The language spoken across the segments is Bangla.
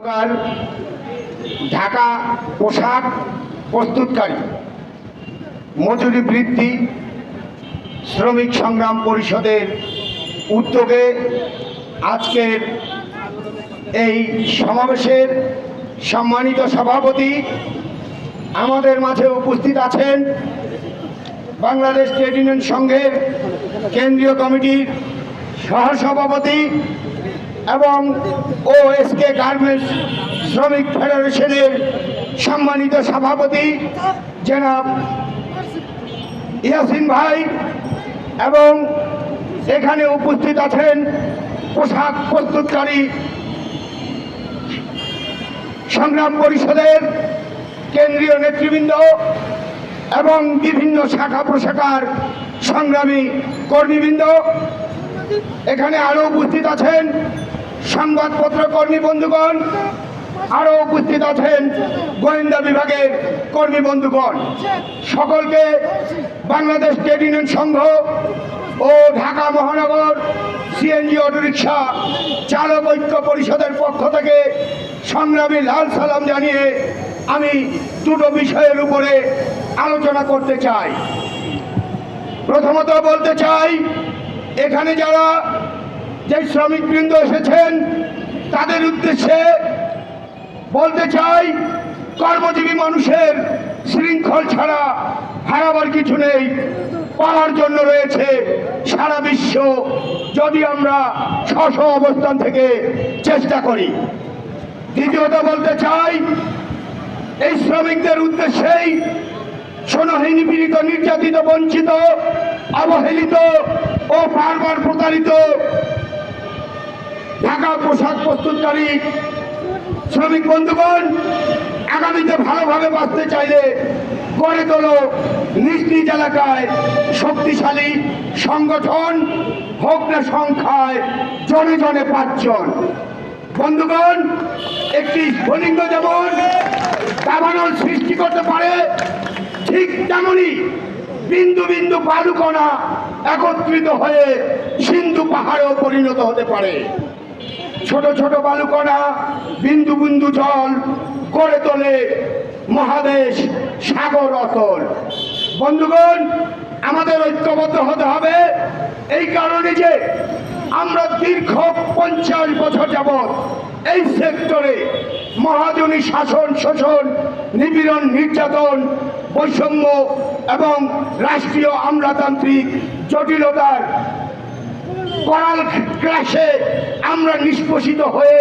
সরকার ঢাকা পোশাক প্রস্তুতকারী মজুরি বৃদ্ধি শ্রমিক সংগ্রাম পরিষদের উদ্যোগে আজকের এই সমাবেশের সম্মানিত সভাপতি আমাদের মাঝে উপস্থিত আছেন বাংলাদেশ ট্রেড ইউনিয়ন সংঘের কেন্দ্রীয় কমিটির সহসভাপতি এবং ওএসকে গার্মেন্টস শ্রমিক ফেডারেশনের সম্মানিত সভাপতি জনাব ইয়াসিন ভাই এবং এখানে উপস্থিত আছেন পোশাক প্রস্তুতকারী সংগ্রাম পরিষদের কেন্দ্রীয় নেতৃবৃন্দ এবং বিভিন্ন শাখা প্রশাখার সংগ্রামী কর্মীবৃন্দ। এখানে আরও উপস্থিত আছেন সংবাদপত্র কর্মী বন্ধুগণ, আরও উপস্থিত আছেন গোয়েন্দা বিভাগের কর্মী বন্ধুগণ। সকলকে বাংলাদেশ ট্রেড ইউনিয়ন সংঘ ও ঢাকা মহানগর সিএনজি অটোরিকশা চালক ঐক্য পরিষদের পক্ষ থেকে সংগ্রামী লাল সালাম জানিয়ে আমি দুটো বিষয়ের উপরে আলোচনা করতে চাই। প্রথমত বলতে চাই, এখানে যারা যে শ্রমিকবৃন্দ এসেছেন তাদের উদ্দেশ্যে বলতে চাই, কর্মজীবী মানুষের শৃঙ্খল ছাড়া হারাবার কিছু নেই, পাওয়ার জন্য রয়েছে সারা বিশ্ব, যদি আমরা স্ব অবস্থান থেকে চেষ্টা করি। দ্বিতীয়ত বলতে চাই, এই শ্রমিকদের উদ্দেশ্যেই সোনাহী নিপীড়িত, নির্যাতিত, বঞ্চিত, অবহেলিত ও বারবার প্রতারিত ঢাকা পোশাক প্রস্তুতকারী শ্রমিক বন্ধুগণ, আগামীতে ভালোভাবে বাঁচতে চাইলে গড়ে তোলো নিজ নিজ এলাকায় শক্তিশালী সংগঠন, হোক না সংখ্যায় জনে জনে 5 জন। বন্ধুগণ, একটি স্ফুলিঙ্গ যেমন দাবানল সৃষ্টি করতে পারে, ঠিক তেমনি বিন্দু বিন্দু বালুকণা একত্রিত হয়ে সিন্ধু পাহাড়েও পরিণত হতে পারে। ছোট ছোট বালুকণা বিন্দু বিন্দু জল গড়ে তোলে মহাদেশ, সাগর, অতল। বন্ধুগণ, আমাদের ঐক্যবদ্ধ হতে হবে এই কারণে যে আমরা দীর্ঘ 50 বছর যাবৎ এই সেক্টরে মহাজনী শাসন, শোষণ, নিপীড়ন, নির্যাতন, বৈষম্য এবং রাষ্ট্রীয় আমলাতান্ত্রিক জটিলতার করাল ক্লাসে আমরা নিষ্পোষিত হয়ে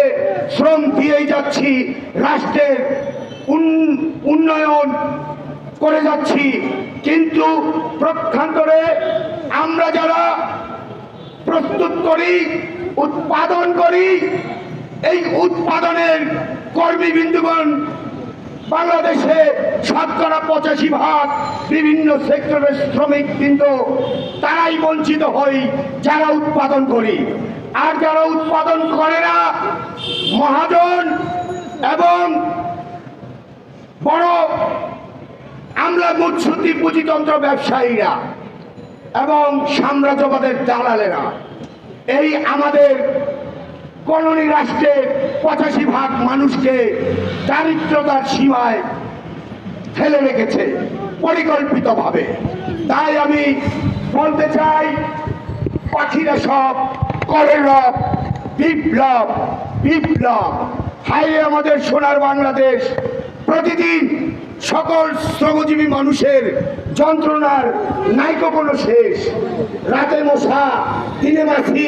শ্রম দিয়েই যাচ্ছি, রাষ্ট্রের উন্নয়ন করে যাচ্ছি। কিন্তু প্রক্ষান্তরে আমরা যারা প্রস্তুত করি, উৎপাদন করি, এই উৎপাদনের কর্মীবৃন্দুগণ বাংলাদেশে 85% বিভিন্ন সেক্টরের শ্রমিকবৃন্দ, তারাই বঞ্চিত হই যারা উৎপাদন করি। আর যারা উৎপাদন করে না, মহাজন এবং বড় আমলা মুৎসুদ্দি পুঁজিতন্ত্র ব্যবসায়ীরা এবং সাম্রাজ্যবাদের দালালেরা এই আমাদের কলোনি রাষ্ট্রের 85% মানুষকে দারিদ্রতার সীমায় ফেলে রেখেছে পরিকল্পিতভাবে। তাই আমি বলতে চাই, পাখিরা সব করে রব, বিপ্লব বিপ্লব। হায় আমাদের সোনার বাংলাদেশ, প্রতিদিন সকল শ্রমজীবী মানুষের যন্ত্রণার নাইকো কোনো শেষ। রাতে মশা, দিনে মাছি,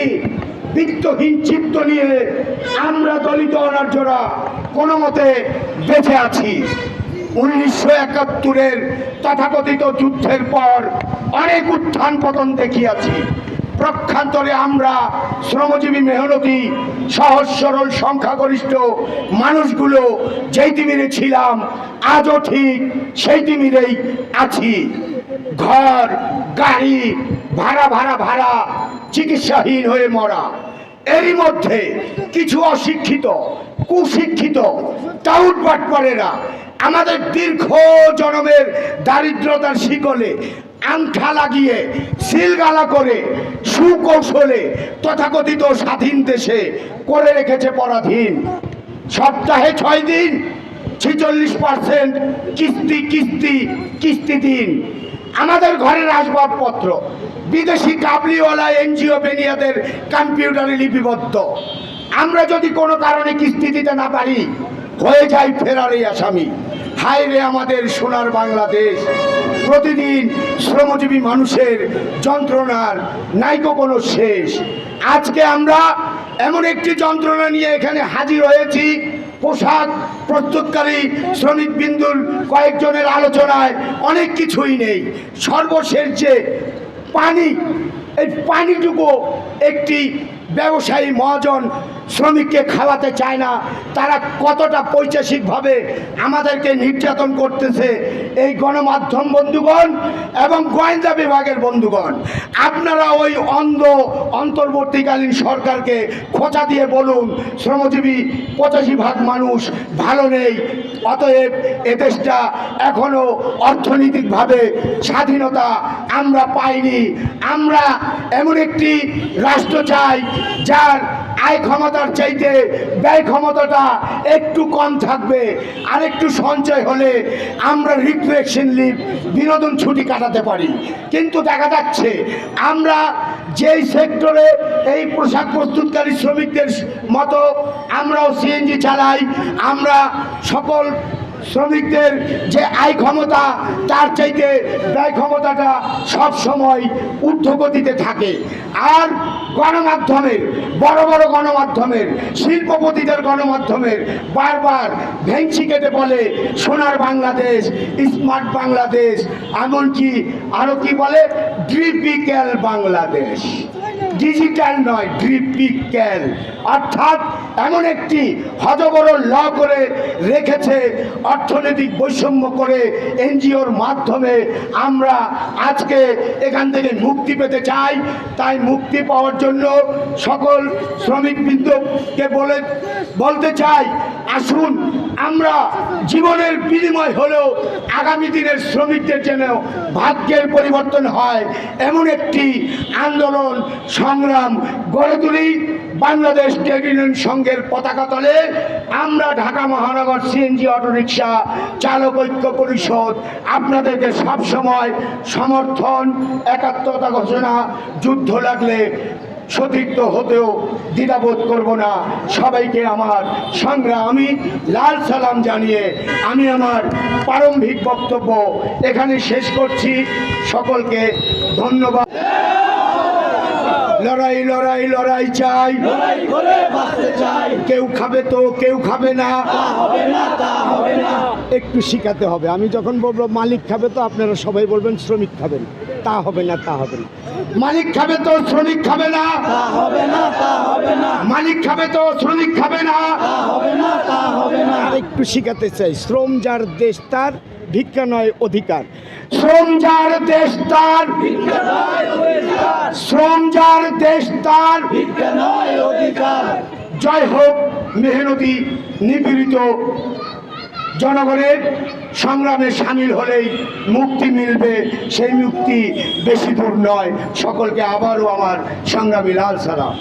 বিত্তহীন চিত্ত নিয়ে আমরা দলিত অনার্যরা কোনো মতে বেঁচে আছি। 1971-এর তথাকথিত যুদ্ধের পর অনেক উত্থান পতন দেখিয়াছি। প্রক্ষান্তরে আমরা শ্রমজীবী, মেহনতি, সহজ সরল, সংখ্যাগরিষ্ঠ মানুষগুলো যেই তিমিরে ছিলাম, আজও ঠিক সেই তিমিরেই আছি। ঘর, গাড়ি, ভাড়া ভাড়া ভাড়া, চিকিৎসাহীন হয়ে মরা। এরই মধ্যে কিছু অশিক্ষিত, কুশিক্ষিত টাউট বাটপারেরা আমাদের দীর্ঘ জনমের দারিদ্রতার শিকলে আংঠা লাগিয়ে সিলগালা করে সুকৌশলে তথাকথিত স্বাধীন দেশে করে রেখেছে পরাধীন। সপ্তাহে 6 দিন 46% কিস্তি কিস্তি কিস্তি দিন। আমাদের ঘরের আসবাবপত্র বিদেশি কাবলিওয়ালা এনজিও বেনিয়াদের কম্পিউটারে লিপিবদ্ধ। আমরা যদি কোনো কারণে কিস্তি দিতে না পারি হয়ে যাই ফেরারি আসামি। হায় রে আমাদের সোনার বাংলাদেশ, প্রতিদিন শ্রমজীবী মানুষের যন্ত্রণার নাইকো কোনো শেষ। আজকে আমরা এমন একটি যন্ত্রণা নিয়ে এখানে হাজির হয়েছি, পোশাক প্রস্তুতকারী শ্রমিক বিন্দুর কয়েকজনের আলোচনায় অনেক কিছুই নেই। সর্বশেষ যে পানি, এই পানিটুকু একটি ব্যবসায়ী মহাজন শ্রমিককে খাওয়াতে চায় না। তারা কতটা পৈশাসিকভাবে আমাদেরকে নির্যাতন করতেছে এই গণমাধ্যম বন্ধুগণ এবং গোয়েন্দা বিভাগের বন্ধুগণ। আপনারা ওই অন্তর্বর্তীকালীন সরকারকে খোঁচা দিয়ে বলুন শ্রমজীবী 85% মানুষ ভালো নেই, অতএব এদেশটা এখনো অর্থনৈতিকভাবে স্বাধীনতা আমরা পাইনি। আমরা এমন একটি রাষ্ট্র চাই যার আয় ক্ষমতার চাইতে ব্যয় ক্ষমতাটা একটু কম থাকবে, আর একটু সঞ্চয় হলে আমরা রিক্রিয়েশন লিভ বিনোদন ছুটি কাটাতে পারি। কিন্তু দেখা যাচ্ছে আমরা যেই সেক্টরে এই পোশাক প্রস্তুতকারী শ্রমিকদের মতো আমরাও সিএনজি চালাই, আমরা সকল শ্রমিকদের যে আয় ক্ষমতা তার চাইতে ব্যয় ক্ষমতাটা সব সময় ঊর্ধ্বগতিতে থাকে। আর গণমাধ্যমের বড় বড় গণমাধ্যমের শিল্পপতিদের গণমাধ্যমের বারবার ভেংচি কেটে বলে সোনার বাংলাদেশ, স্মার্ট বাংলাদেশ, এমনকি আরও কি বলে ডিজিটাল বাংলাদেশ। ডিজিটাল নয়, ডিজিটাল, অর্থাৎ এমন একটি হযবরল ল করে রেখেছে, অর্থনৈতিক বৈষম্য করে এনজিওর মাধ্যমে আমরা আজকে এখান থেকে মুক্তি পেতে চাই। তাই মুক্তি পাওয়ার জন্য সকল শ্রমিকবৃন্দকে বলতে চাই, আসুন আমরা জীবনের বিনিময় হলেও আগামী দিনের শ্রমিকদের যেন ভাগ্যের পরিবর্তন হয় এমন একটি আন্দোলন সংগ্রাম গড়ে তুলি। বাংলাদেশ ট্রেড ইউনিয়ন সংঘের পতাকা তলে আমরা ঢাকা মহানগর সিএনজি অটোরিকশা চালক ঐক্য পরিষদ আপনাদেরকে সবসময় সমর্থন, একাত্মতা ঘোষণা, যুদ্ধ লাগলে সতীর্থ হতেও দ্বিধাবোধ করব না। সবাইকে আমার সংগ্রামী লাল সালাম জানিয়ে আমি আমার প্রারম্ভিক বক্তব্য এখানে শেষ করছি। সকলকে ধন্যবাদ। লড়াই লড়াই লড়াই চাই, লড়াই করে বাঁচতে চাই, কেউ খাবে তো কেউ খাবে না, তা হবে না, তা হবে না। একটু শিখাতে হবে। আমি যখন বলবো মালিক খাবে তো আপনারা সবাই বলবেন শ্রমিক খাবেন, তা হবে না, তা হবে না। মালিক খাবে তো শ্রমিক খাবে না, তা হবে না, তা হবে না। মালিক খাবে তো শ্রমিক খাবে না, তা হবে না, তা হবে না। আর একটু শিখাতে চাই, শ্রম যার দেশ তার, ভিক্ষা নয় অধিকার। শ্রম যার দেশ তার, ভিক্ষা নয় অধিকার, শ্রম যার দেশ তার। ভিক্ষা নয় অধিকার। জয় হোক মেহনতি নিপীড়িত জনগণের। সংগ্রামে সামিল হলেই মুক্তি মিলবে, সেই মুক্তি বেশি দূর নয়। সকলকে আবারও আমার সংগ্রামী লাল সালাম।